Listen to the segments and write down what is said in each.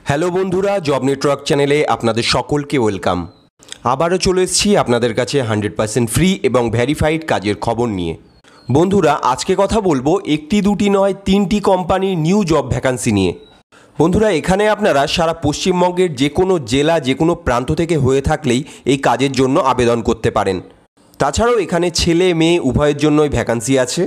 Hello বন্ধুরা, job network চ্যানেলে আপনাদের সকলকে ওয়েলকাম। আবারও চলে এসেছি আপনাদের কাছে 100% ফ্রি এবং ভেরিফাইড কাজের খবর নিয়ে। বন্ধুরা, আজকে কথা বলবো একটি দুটি নয় 3টি কোম্পানির নিউ জব ভ্যাকান্সি নিয়ে। বন্ধুরা, এখানে আপনারা সারা পশ্চিমবঙ্গের যে কোনো জেলা যে কোনো প্রান্ত থেকে হয়ে থাকলেই এই কাজের জন্য আবেদন করতে পারেন। তাছাড়াও এখানে ছেলে মেয়ে উভয়ের জন্যই ভ্যাকান্সি আছে।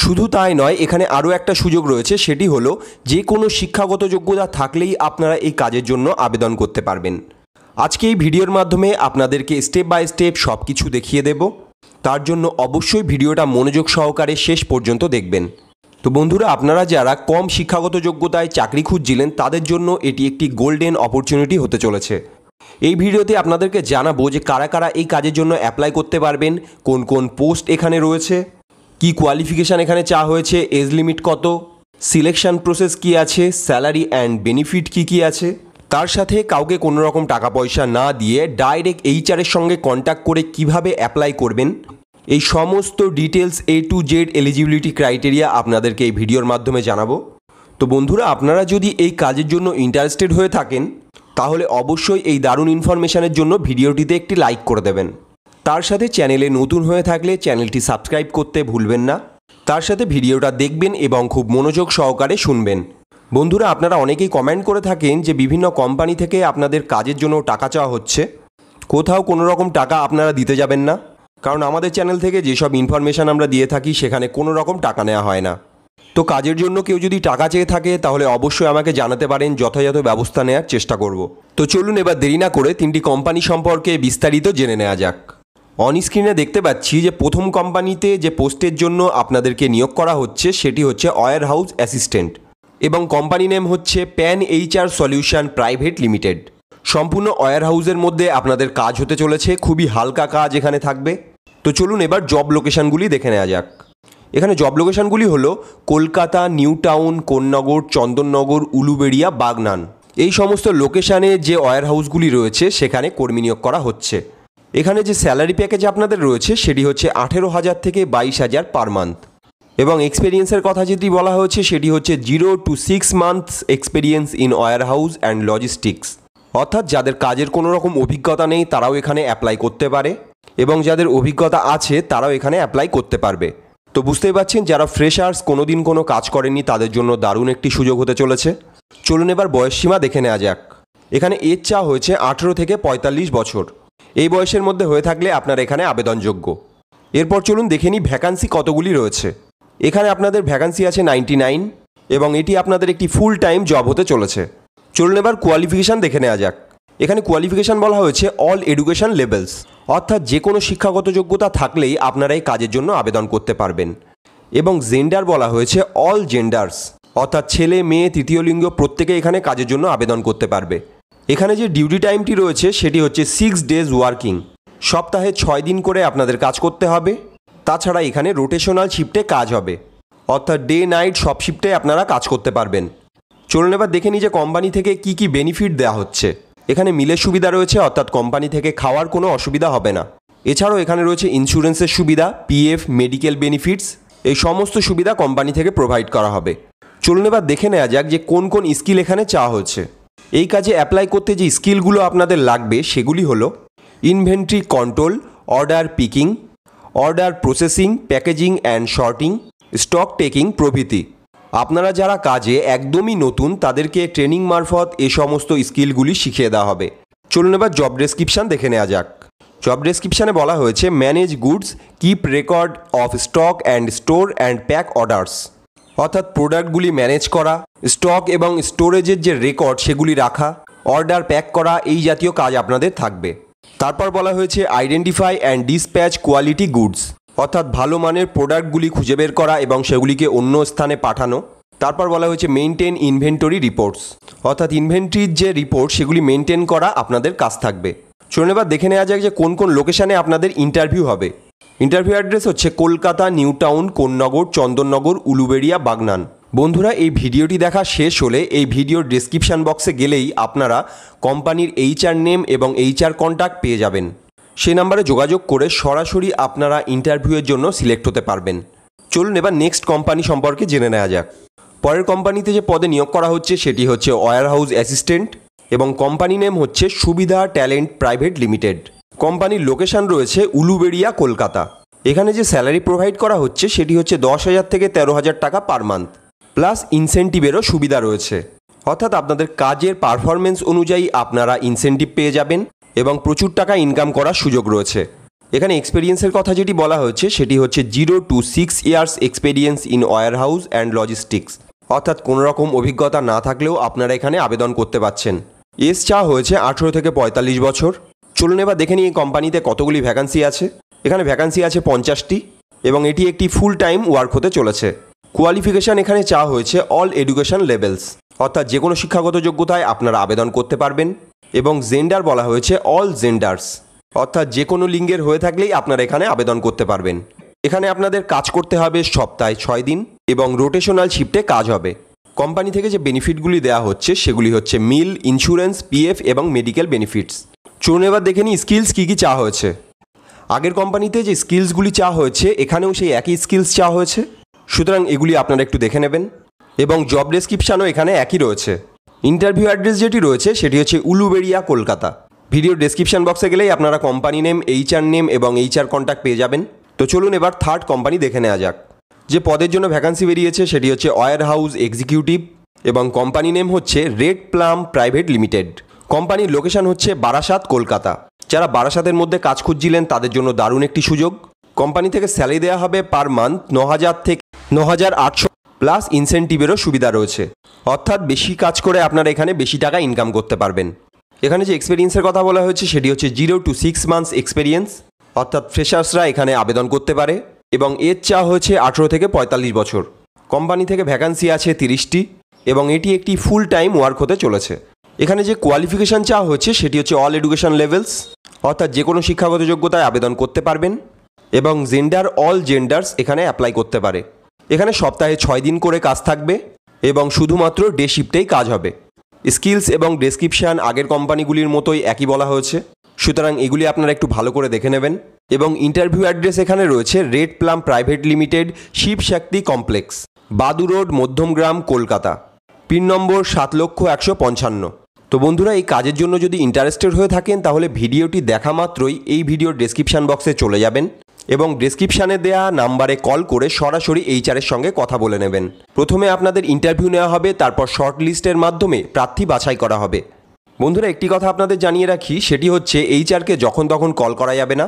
শুধু তাই নয়, এখানে আরও একটা সুযোগ রয়েছে, সেটি হলো যে কোনো শিক্ষাগত যোগ্যতা থাকলেই আপনারা এই কাজের জন্য আবেদন করতে পারবেন। আজকে এই ভিডিওর মাধ্যমে আপনাদেরকে স্টেপ বাই স্টেপ সব কিছু দেখিয়ে দেব। তার জন্য অবশ্যই ভিডিওটা মনোযোগ সহকারে শেষ পর্যন্ত দেখবেন। তো বন্ধুরা, আপনারা যারা কম শিক্ষাগত যোগ্যতায় চাকরি খুঁজছিলেন তাদের জন্য এটি একটি গোল্ডেন অপরচুনিটি হতে চলেছে। এই ভিডিওতে আপনাদেরকে জানাবো যে কারা কারা এই কাজের জন্য অ্যাপ্লাই করতে পারবেন, কোন কোন পোস্ট এখানে রয়েছে, কি কোয়ালিফিকেশান এখানে চাওয়া হয়েছে, এজ লিমিট কত, সিলেকশন প্রসেস কি আছে, স্যালারি অ্যান্ড বেনিফিট কি আছে। তার সাথে কাউকে কোনো রকম টাকা পয়সা না দিয়ে ডাইরেক্ট এইচআরের সঙ্গে কন্ট্যাক্ট করে কিভাবে অ্যাপ্লাই করবেন, এই সমস্ত details A to Z eligibility criteria আপনাদেরকে এই ভিডিওর মাধ্যমে জানাবো। তো বন্ধুরা, আপনারা যদি এই কাজের জন্য ইন্টারেস্টেড হয়ে থাকেন তাহলে অবশ্যই এই দারুণ ইনফরমেশানের জন্য ভিডিওটিতে একটি লাইক করে দেবেন। তার সাথে চ্যানেলে নতুন হয়ে থাকলে চ্যানেলটি সাবস্ক্রাইব করতে ভুলবেন না। তার সাথে ভিডিওটা দেখবেন এবং খুব মনোযোগ সহকারে শুনবেন। বন্ধুরা, আপনারা অনেকেই কমেন্ট করে থাকেন যে বিভিন্ন কোম্পানি থেকে আপনাদের কাজের জন্য টাকা চাওয়া হচ্ছে। কোথাও কোনো রকম টাকা আপনারা দিতে যাবেন না, কারণ আমাদের চ্যানেল থেকে যেসব ইনফরমেশান আমরা দিয়ে থাকি সেখানে কোনো রকম টাকা নেওয়া হয় না। তো কাজের জন্য কেউ যদি টাকা চেয়ে থাকে তাহলে অবশ্যই আমাকে জানাতে পারেন, যথাযথ ব্যবস্থা নেওয়ার চেষ্টা করব। তো চলুন এবার দেরি না করে 3টি কোম্পানি সম্পর্কে বিস্তারিত জেনে নেওয়া যাক। অন স্ক্রিনে দেখতে পাচ্ছি যে প্রথম কোম্পানিতে যে পোস্টের জন্য আপনাদেরকে নিয়োগ করা হচ্ছে সেটি হচ্ছে ওয়্যার হাউস অ্যাসিস্ট্যান্ট এবং কোম্পানি নেম হচ্ছে pan HR solution private limited. সম্পূর্ণ ওয়্যার হাউসের মধ্যে আপনাদের কাজ হতে চলেছে, খুবই হালকা কাজ এখানে থাকবে। তো চলুন এবার জব লোকেশানগুলি দেখে নেওয়া যাক। এখানে জব লোকেশানগুলি হলো কলকাতা, নিউ টাউন, কোন্নগর, চন্দননগর, উলুবেড়িয়া, বাগনান। এই সমস্ত লোকেশানে যে ওয়্যার হাউসগুলি রয়েছে সেখানে কর্মী নিয়োগ করা হচ্ছে। এখানে যে স্যালারি প্যাকেজ আপনাদের রয়েছে সেটি হচ্ছে 18,000 থেকে 22,000 পার মান্থ এবং এক্সপিরিয়েন্সের কথা যেটি বলা হয়েছে সেটি হচ্ছে 0 to 6 months experience in warehouse and logistics. অর্থাৎ যাদের কাজের কোনো রকম অভিজ্ঞতা নেই তারাও এখানে অ্যাপ্লাই করতে পারে এবং যাদের অভিজ্ঞতা আছে তারাও এখানে অ্যাপ্লাই করতে পারবে। তো বুঝতেই পারছেন, যারা ফ্রেশার্স, কোনো দিন কোনো কাজ করেননি তাদের জন্য দারুণ একটি সুযোগ হতে চলেছে। চলুন এবার বয়সসীমা দেখে নেওয়া যাক। এখানে এজ চাওয়া হয়েছে 18 থেকে 45 বছর। এই বয়সের মধ্যে হয়ে থাকলে আপনারা এখানে আবেদনযোগ্য। এরপর চলুন দেখে নিই ভ্যাকান্সি কতগুলি রয়েছে। এখানে আপনাদের ভ্যাকান্সি আছে 99 এবং এটি আপনাদের একটি ফুল টাইম জব হতে চলেছে। চলুন এবার কোয়ালিফিকেশান দেখে নেওয়া যাক। এখানে কোয়ালিফিকেশান বলা হয়েছে অল এডুকেশন লেভেলস, অর্থাৎ যে কোনো শিক্ষাগত যোগ্যতা থাকলেই আপনারা এই কাজের জন্য আবেদন করতে পারবেন। এবং জেন্ডার বলা হয়েছে অল জেন্ডার্স, অর্থাৎ ছেলে মেয়ে তৃতীয় লিঙ্গ প্রত্যেকে এখানে কাজের জন্য আবেদন করতে পারবে। এখানে যে ডিউটি টাইমটি রয়েছে সেটি হচ্ছে 6 days ওয়ার্কিং, সপ্তাহে 6 দিন করে আপনাদের কাজ করতে হবে। তাছাড়া এখানে রোটেশনাল শিফটে কাজ হবে, অর্থাৎ ডে নাইট সব শিফটে আপনারা কাজ করতে পারবেন। চলুন এবার দেখে নিই যে কোম্পানি থেকে কি বেনিফিট দেওয়া হচ্ছে। এখানে মিলের সুবিধা রয়েছে, অর্থাৎ কোম্পানি থেকে খাওয়ার কোনো অসুবিধা হবে না। এছাড়াও এখানে রয়েছে ইন্স্যুরেন্সের সুবিধা, PF, মেডিকেল বেনিফিটস, এই সমস্ত সুবিধা কোম্পানি থেকে প্রোভাইড করা হবে। চলুন এবার দেখে নেওয়া যাক যে কোন কোন স্কিল এখানে চাওয়া হচ্ছে। এই কাজে অ্যাপ্লাই করতে যে স্কিলগুলো আপনাদের লাগবে সেগুলি হলো inventory control, order picking, order processing, packaging and sorting, stock taking প্রভৃতি। আপনারা যারা কাজে একদমই নতুন তাদেরকে ট্রেনিং মারফত এ সমস্ত স্কিলগুলি শিখিয়ে দেওয়া হবে। চলুন এবার জব ডেসক্রিপশান দেখে নেওয়া যাক। জব ডেসক্রিপশানে বলা হয়েছে manage goods, keep record of stock and store and pack orders, অর্থাৎ প্রোডাক্টগুলি ম্যানেজ করা, স্টক এবং স্টোরেজের যে রেকর্ড সেগুলি রাখা, অর্ডার প্যাক করা, এই জাতীয় কাজ আপনাদের থাকবে। তারপর বলা হয়েছে identify and dispatch quality goods, অর্থাৎ ভালো মানের প্রোডাক্টগুলি খুঁজে বের করা এবং সেগুলিকে অন্য স্থানে পাঠানো। তারপর বলা হয়েছে মেনটেন ইনভেন্টরি রিপোর্টস, অর্থাৎ ইনভেন্টরির যে রিপোর্ট সেগুলি মেনটেন করা আপনাদের কাজ থাকবে। চলুন এবার দেখে নেওয়া যাক যে কোন কোন লোকেশানে আপনাদের ইন্টারভিউ হবে। ইন্টারভিউ অ্যাড্রেস হচ্ছে কলকাতা, নিউ টাউন, কোন্নগর, চন্দননগর, উলুবেড়িয়া, বাগনান। বন্ধুরা, এই ভিডিওটি দেখা শেষ হলে এই ভিডিওর ডেসক্রিপশান বক্সে গেলেই আপনারা কোম্পানির HR নেম এবং HR কন্ট্যাক্ট পেয়ে যাবেন। সেই নাম্বারে যোগাযোগ করে সরাসরি আপনারা ইন্টারভিউয়ের জন্য সিলেক্ট হতে পারবেন। চলুন এবার নেক্সট কোম্পানি সম্পর্কে জেনে নেওয়া যাক। পরের কোম্পানিতে যে পদে নিয়োগ করা হচ্ছে সেটি হচ্ছে ওয়্যার হাউস অ্যাসিস্ট্যান্ট এবং কোম্পানি নেম হচ্ছে সুবিধা ট্যালেন্ট প্রাইভেট লিমিটেড। কোম্পানির লোকেশন রয়েছে উলুবেড়িয়া, কলকাতা। এখানে যে স্যালারি প্রোভাইড করা হচ্ছে সেটি হচ্ছে 10,000 থেকে 13,000 টাকা পার মান্থ, প্লাস ইনসেন্টিভেরও সুবিধা রয়েছে। অর্থাৎ আপনাদের কাজের পারফরমেন্স অনুযায়ী আপনারা ইনসেন্টিভ পেয়ে যাবেন এবং প্রচুর টাকা ইনকাম করার সুযোগ রয়েছে। এখানে এক্সপিরিয়েন্সের কথা যেটি বলা হচ্ছে সেটি হচ্ছে 0 to 6 years experience in warehouse and logistics. অর্থাৎ কোনো রকম অভিজ্ঞতা না থাকলেও আপনারা এখানে আবেদন করতে পারছেন। এজ চাওয়া হয়েছে 18 থেকে 45 বছর। চলুন এবার দেখে নিই এই কোম্পানিতে কতগুলি ভ্যাকান্সি আছে। এখানে ভ্যাকান্সি আছে 50টি এবং এটি একটি ফুল টাইম ওয়ার্ক হতে চলেছে। কোয়ালিফিকেশান এখানে চাওয়া হয়েছে অল এডুকেশন লেভেলস, অর্থাৎ যে কোনো শিক্ষাগত যোগ্যতায় আপনারা আবেদন করতে পারবেন। এবং জেন্ডার বলা হয়েছে অল জেন্ডার্স, অর্থাৎ যে কোনো লিঙ্গের হয়ে থাকলেই আপনারা এখানে আবেদন করতে পারবেন। এখানে আপনাদের কাজ করতে হবে সপ্তাহে 6 দিন এবং রোটেশনাল শিফটে কাজ হবে। কোম্পানি থেকে যে বেনিফিটগুলি দেওয়া হচ্ছে সেগুলি হচ্ছে মিল, ইন্স্যুরেন্স, পিএফ এবং মেডিকেল বেনিফিটস। চলুন এবার দেখে নিই স্কিলস কী কী চাওয়া হয়েছে। আগের কোম্পানিতে যে স্কিলসগুলি চাওয়া হয়েছে এখানেও সেই একই স্কিলস চাওয়া হয়েছে, সুতরাং এগুলি আপনারা একটু দেখে নেবেন। এবং জব ডেসক্রিপশানও এখানে একই রয়েছে। ইন্টারভিউ অ্যাড্রেস যেটি রয়েছে সেটি হচ্ছে উলুবেড়িয়া, কলকাতা। ভিডিও ডেসক্রিপশন বক্সে গেলেই আপনারা কোম্পানি নেম, এইচআর নেম এবং এইচআর কন্ট্যাক্ট পেয়ে যাবেন। তো চলুন এবার থার্ড কোম্পানি দেখে নেওয়া যাক। যে পদের জন্য ভ্যাকান্সি বেরিয়েছে সেটি হচ্ছে ওয়্যার হাউস এক্সিকিউটিভ এবং কোম্পানি নেম হচ্ছে রেড প্লাম প্রাইভেট লিমিটেড। কোম্পানির লোকেশন হচ্ছে বারাসাত, কলকাতা। যারা বারাসাতের মধ্যে কাজ খুঁজছিলেন তাদের জন্য দারুণ একটি সুযোগ। কোম্পানি থেকে স্যালারি দেওয়া হবে পার মান্থ 9,000 থেকে 9,800, প্লাস ইনসেন্টিভেরও সুবিধা রয়েছে। অর্থাৎ বেশি কাজ করে আপনারা এখানে বেশি টাকা ইনকাম করতে পারবেন। এখানে যে এক্সপিরিয়েন্সের কথা বলা হয়েছে সেটি হচ্ছে 0 to 6 মান্থস এক্সপিরিয়েন্স, অর্থাৎ ফ্রেশার্সরা এখানে আবেদন করতে পারে। এবং এজ চাওয়া হয়েছে 18 থেকে 45 বছর। কোম্পানি থেকে ভ্যাকান্সি আছে 30টি এবং এটি একটি ফুল টাইম ওয়ার্ক হতে চলেছে। এখানে যে কোয়ালিফিকেশান চাওয়া হচ্ছে সেটি হচ্ছে অল এডুকেশন লেভেলস, অর্থাৎ যে কোনো শিক্ষাগত যোগ্যতায় আবেদন করতে পারবেন। এবং জেন্ডার অল জেন্ডার্স এখানে অ্যাপ্লাই করতে পারে। এখানে সপ্তাহে 6 দিন করে কাজ থাকবে এবং শুধুমাত্র ডে শিফটেই কাজ হবে। স্কিলস এবং ডেসক্রিপশান আগের কোম্পানিগুলির মতোই একই বলা হয়েছে, সুতরাং এগুলি আপনারা একটু ভালো করে দেখে নেবেন। এবং ইন্টারভিউ অ্যাড্রেস এখানে রয়েছে red plum private limited, Shivshakti complex, Badu road, Madhyamgram, Kolkata. Pin number 7,155,000। তো বন্ধুরা, এই কাজের জন্য যদি ইন্টারেস্টেড হয়ে থাকেন তাহলে ভিডিওটি দেখা মাত্রই এই ভিডিওর ডেসক্রিপশান বক্সে চলে যাবেন এবং ডেসক্রিপশানে দেওয়া নাম্বারে কল করে সরাসরি এইচআরের সঙ্গে কথা বলে নেবেন। প্রথমে আপনাদের ইন্টারভিউ নেওয়া হবে, তারপর শর্ট লিস্টের মাধ্যমে প্রার্থী বাছাই করা হবে। বন্ধুরা, একটি কথা আপনাদের জানিয়ে রাখি, সেটি হচ্ছে এইচআরকে যখন তখন কল করা যাবে না।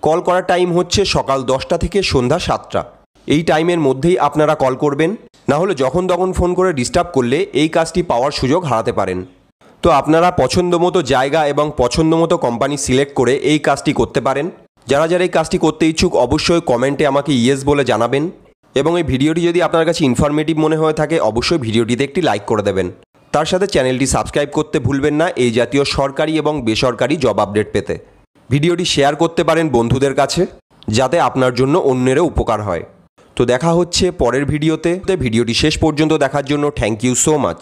কল করার টাইম হচ্ছে সকাল 10টা থেকে সন্ধ্যা 7টা। এই টাইমের মধ্যেই আপনারা কল করবেন, না হলে যখন তখন ফোন করে ডিস্টার্ব করলে এই কাজটি পাওয়ার সুযোগ হারাতে পারেন। তো আপনারা পছন্দ মতো জায়গা এবং পছন্দ মতো কোম্পানি সিলেক্ট করে এই কাজটি করতে পারেন। যারা যারা এই কাজটি করতে ইচ্ছুক অবশ্যই কমেন্টে আমাকে ইয়েস বলে জানাবেন এবং এই ভিডিওটি যদি আপনার কাছে ইনফরমেটিভ মনে হয়ে থাকে অবশ্যই ভিডিওটিতে একটি লাইক করে দেবেন। তার সাথে চ্যানেলটি সাবস্ক্রাইব করতে ভুলবেন না এই জাতীয় সরকারি এবং বেসরকারি জব আপডেট পেতে। ভিডিওটি শেয়ার করতে পারেন বন্ধুদের কাছে, যাতে আপনার জন্য অন্যেরও উপকার হয়। তো দেখা হচ্ছে পরের ভিডিওতে। ভিডিওটি শেষ পর্যন্ত দেখার জন্য থ্যাংক ইউ সো মাচ।